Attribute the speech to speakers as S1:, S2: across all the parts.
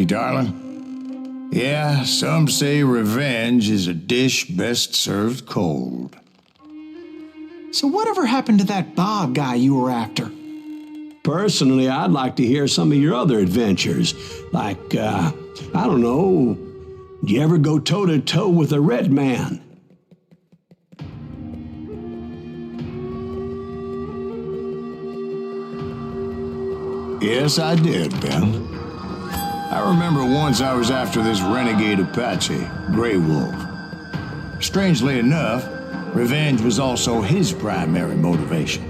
S1: Hey, darling. Yeah, some say revenge is a dish best served cold.
S2: So whatever happened to that Bob guy you were after?
S3: Personally, I'd like to hear some of your other adventures. Like, I don't know, did you ever go toe-to-toe with a red man?
S1: Yes, I did, Ben. I remember once I was after this renegade Apache, Grey Wolf. Strangely enough, revenge was also his primary motivation.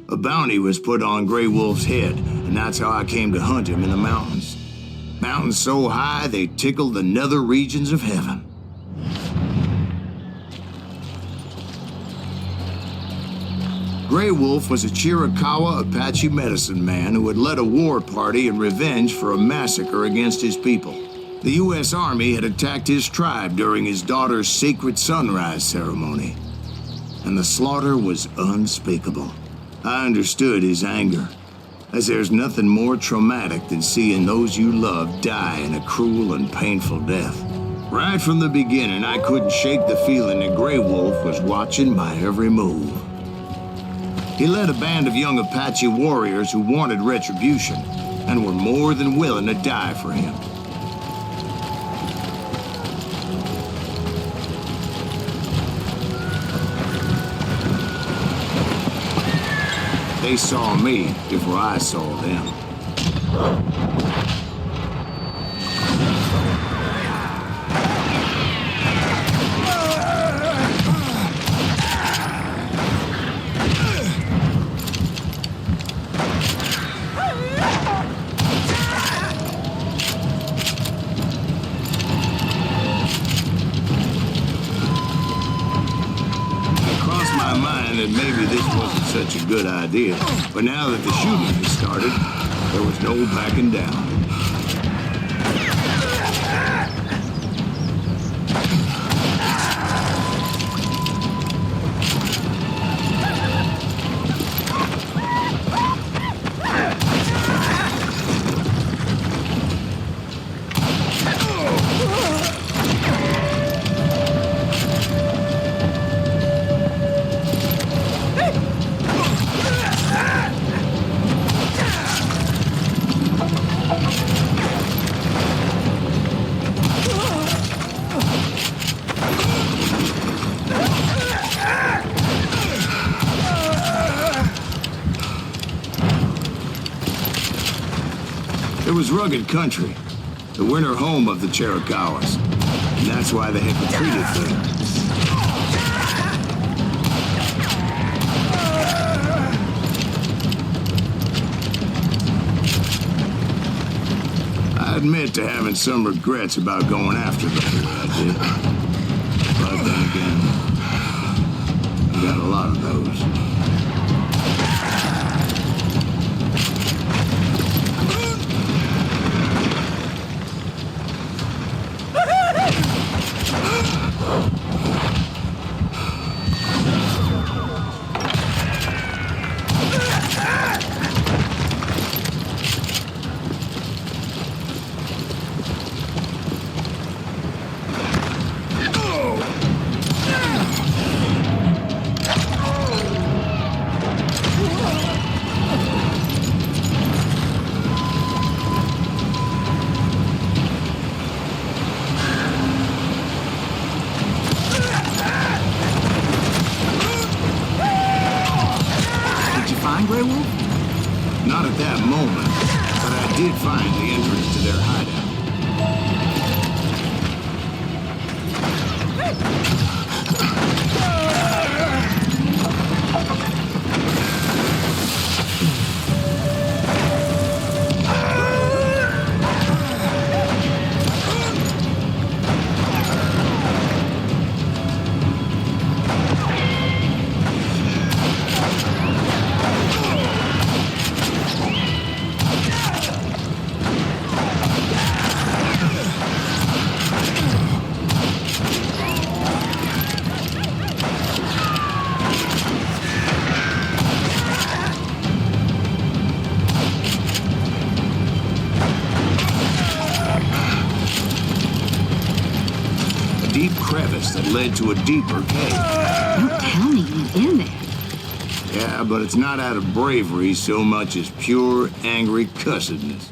S1: A bounty was put on Grey Wolf's head, and that's how I came to hunt him in the mountains. Mountains so high they tickled the nether regions of heaven. Grey Wolf was a Chiricahua Apache medicine man who had led a war party in revenge for a massacre against his people. The U.S. Army had attacked his tribe during his daughter's sacred sunrise ceremony, and the slaughter was unspeakable. I understood his anger, as there's nothing more traumatic than seeing those you love die in a cruel and painful death. Right from the beginning, I couldn't shake the feeling that Grey Wolf was watching my every move. He led a band of young Apache warriors who wanted retribution and were more than willing to die for him. They saw me before I saw them. That maybe this wasn't such a good idea, but now that the shooting had started, there was no backing down. It was rugged country, the winter home of the Chiricahuas, and that's why they had retreated there. I admit to having some regrets about going after them the way I did. But then again, I got a lot of those. Grey Wolf? Not at that moment, but I did find the entrance to their hideout. led to a deeper cave.
S4: Don't tell me you went in there.
S1: Yeah, but it's not out of bravery so much as pure, angry cussedness.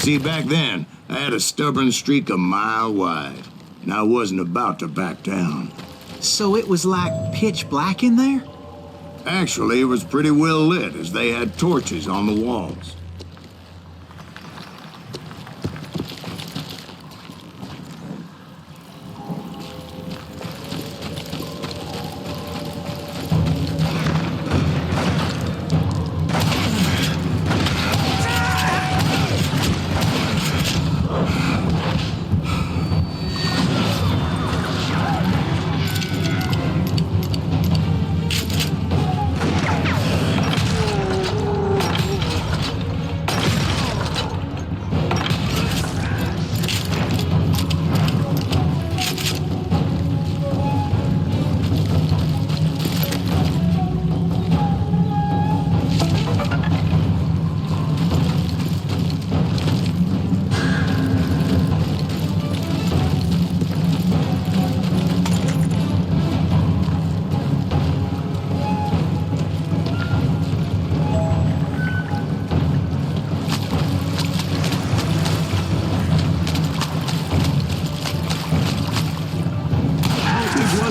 S1: See, back then, I had a stubborn streak a mile wide, and I wasn't about to back down.
S2: So it was like pitch black in there?
S1: Actually, it was pretty well lit, as they had torches on the walls.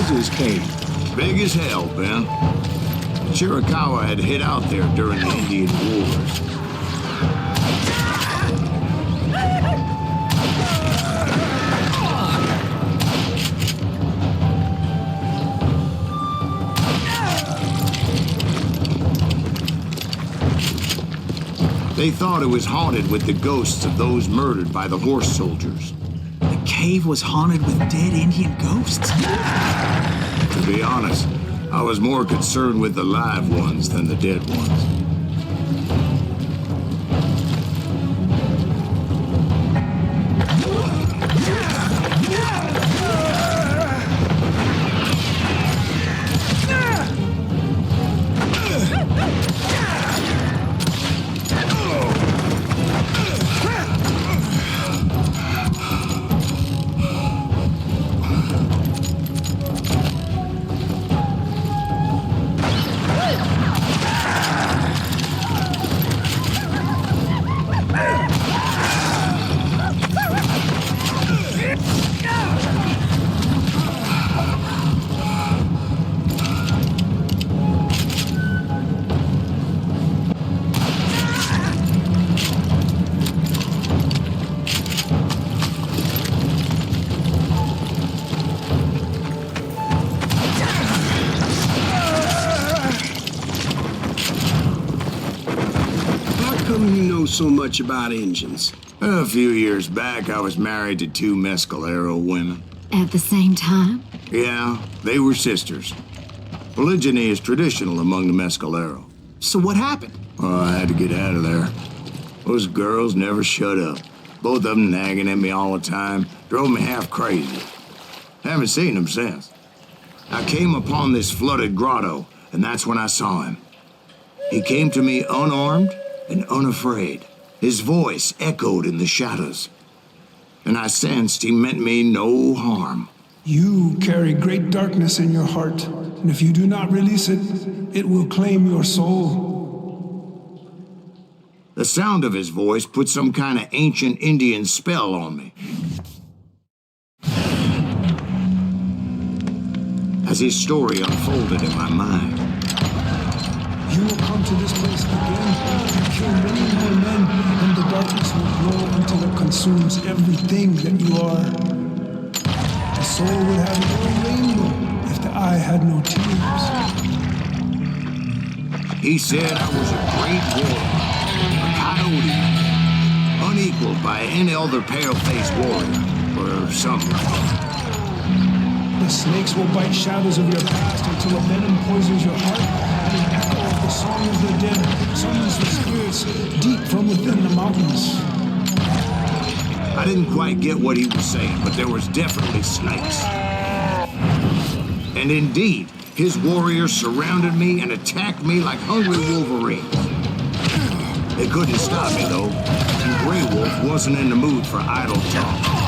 S3: This cave.
S1: Big as hell, Ben. Chiricahua had hid out there during the Indian Wars. They thought it was haunted with the ghosts of those murdered by the horse soldiers.
S2: The cave was haunted with dead Indian ghosts?
S1: To be honest, I was more concerned with the live ones than the dead ones.
S3: So much about engines.
S1: A few years back, I was married to two Mescalero women.
S4: At the same time?
S1: Yeah, they were sisters. Polygyny is traditional among the Mescalero.
S2: So what happened?
S1: Oh, I had to get out of there. Those girls never shut up. Both of them nagging at me all the time. Drove me half crazy. Haven't seen them since. I came upon this flooded grotto, and that's when I saw him. He came to me unarmed and unafraid. His voice echoed in the shadows, and I sensed he meant me no harm.
S5: You carry great darkness in your heart, and if you do not release it, it will claim your soul.
S1: The sound of his voice put some kind of ancient Indian spell on me. As his story unfolded in my mind,
S5: You will come to this place again and kill many more men, and the darkness will grow until it consumes everything that you are. The soul would have no rainbow if the eye had no tears.
S1: He said I was a great warrior, a coyote, unequaled by any other pale-faced warrior, or something.
S5: The snakes will bite shadows of your past until a venom poisons your heart, and an echo of the song of the dead summons the spirits deep from within the mountains.
S1: I didn't quite get what he was saying, but there was definitely snakes. And indeed, his warriors surrounded me and attacked me like hungry wolverines. They couldn't stop me, though, and Grey Wolf wasn't in the mood for idle talk.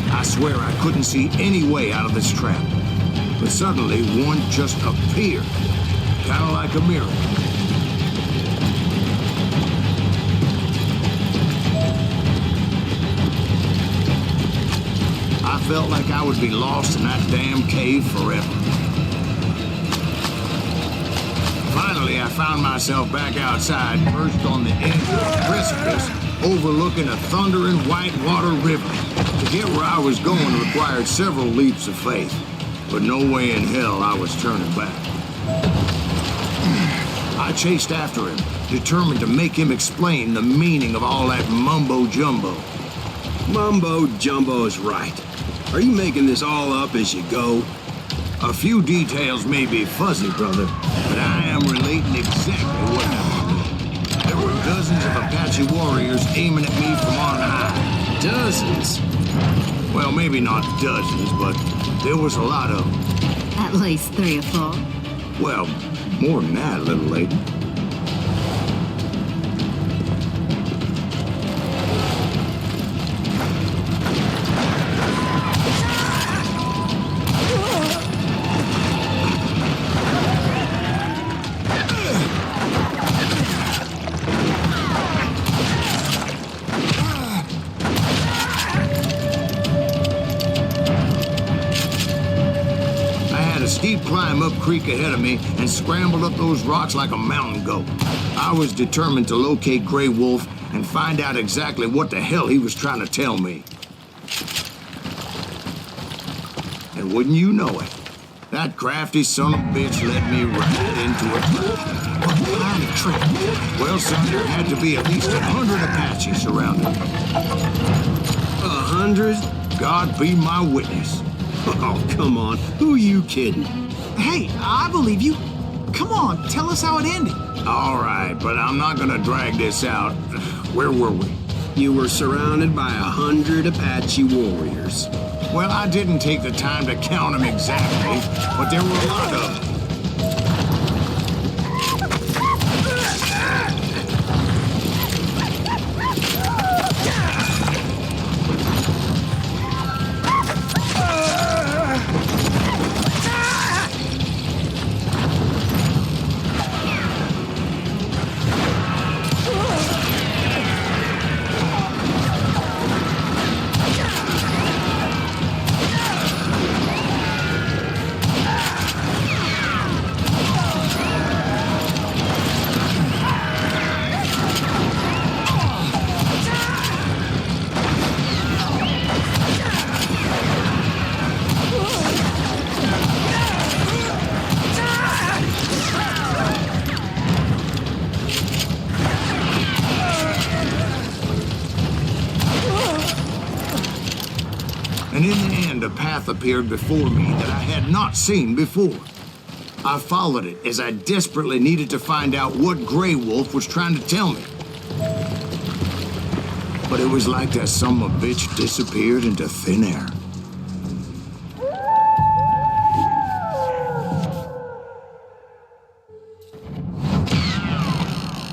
S1: I swear I couldn't see any way out of this trap. But suddenly, one just appeared, kind of like a miracle. I felt like I would be lost in that damn cave forever. Finally, I found myself back outside, perched on the edge of a precipice, overlooking a thundering whitewater river. To get where I was going required several leaps of faith, but no way in hell I was turning back. I chased after him, determined to make him explain the meaning of all that mumbo-jumbo.
S6: Mumbo-jumbo is right. Are you making this all up as you go?
S1: A few details may be fuzzy, brother, but I am relating exactly what happened to me. There were dozens of Apache warriors aiming at me from on high.
S6: Dozens?
S1: Well, maybe not dozens, but there was a lot of them.
S4: At least 3 or 4.
S1: Well, more than that, little lady. Steep climb up creek ahead of me and scrambled up those rocks like a mountain goat. I was determined to locate Grey Wolf and find out exactly what the hell he was trying to tell me. And wouldn't you know it, that crafty son of a bitch led me right into a trap.
S2: What kind of trap?
S1: Well, son, there had to be at least 100 Apaches surrounding me.
S6: 100?
S1: God be my witness.
S6: Oh, come on. Who are you kidding?
S2: Hey, I believe you. Come on, tell us how it ended.
S1: All right, but I'm not gonna drag this out. Where were we?
S6: You were surrounded by 100 Apache warriors.
S1: Well, I didn't take the time to count them exactly, but there were a lot of them. path appeared before me that I had not seen before. I followed it as I desperately needed to find out what Grey Wolf was trying to tell me. But it was like that son of a bitch disappeared into thin air.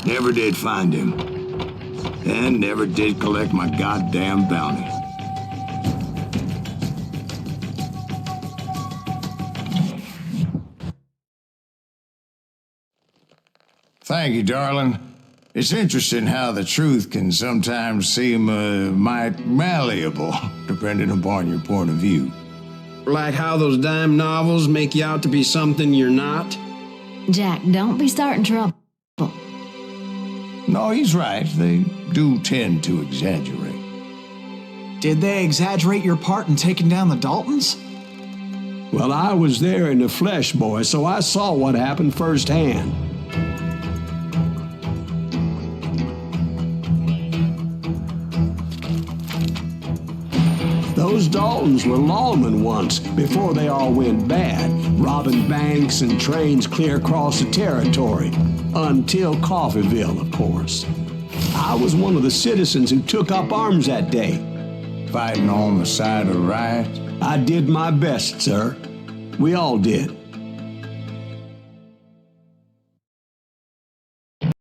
S1: Never did find him. And never did collect my goddamn bounty. Thank you, darling. It's interesting how the truth can sometimes seem might malleable, depending upon your point of view.
S6: Like how those dime novels make you out to be something you're not?
S4: Jack, don't be starting trouble.
S1: No, he's right. They do tend to exaggerate.
S2: Did they exaggerate your part in taking down the Daltons?
S3: Well, I was there in the flesh, boy, so I saw what happened firsthand. Those Daltons were lawmen once, before they all went bad, robbing banks and trains clear across the territory. Until Coffeeville, of course. I was one of the citizens who took up arms that day.
S1: Fighting on the side of the riot?
S3: I did my best, sir. We all did.